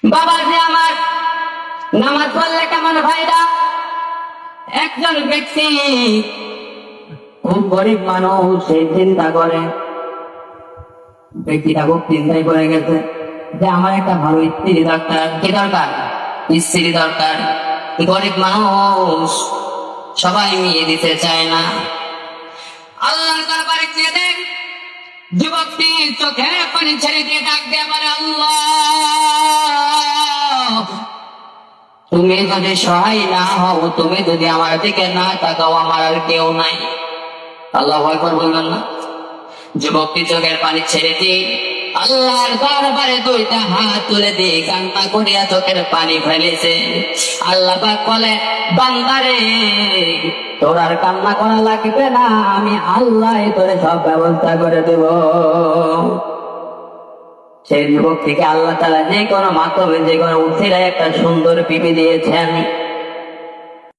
বাবা যে আমার নামাজ পড়লে কেমন ভাইরা, একজন ব্যক্তি খুব গরিব মানুষ, সেই চিন্তা করে, ব্যক্তিটা খুব চিন্তায় পড়ে গেছে যে আমার একটা ভালো স্ত্রী দরকার। কি দরকার? স্ত্রী দরকার। গরিব মানুষ, সবাই মেয়ে দিতে চায় না। আল্লাহর দরবারে চেয়ে দেখ, যুবকটি চোখে পানি ছেড়ে দিয়ে ডাক দিয়ে বলে, আল্লাহ, তুমি যদি সহায় না হও, তুমি যদি আমার দিকে না তাকাও, আমার আর কেউ নাই। আল্লাহু আকবার বলবেন না? যুবকটি চোখের পানি ছেড়ে দিয়ে আল্লাহর দরবারে দুইটা হাত তুলে দিয়ে কান্না করিয়া চোখের পানি ফেলেছে। আল্লাহ পাক বলে, বান্দারে, তোর আর কান্না করা লাগবে না, আমি আল্লাহ তোরে সব ব্যবস্থা করে দেব। সেই যুবক থেকে আল্লাহ তাআলা যে কোনো মাধ্যমে, যে কোনো উঠিয়ে একটা সুন্দর বিবি দিয়েছেন।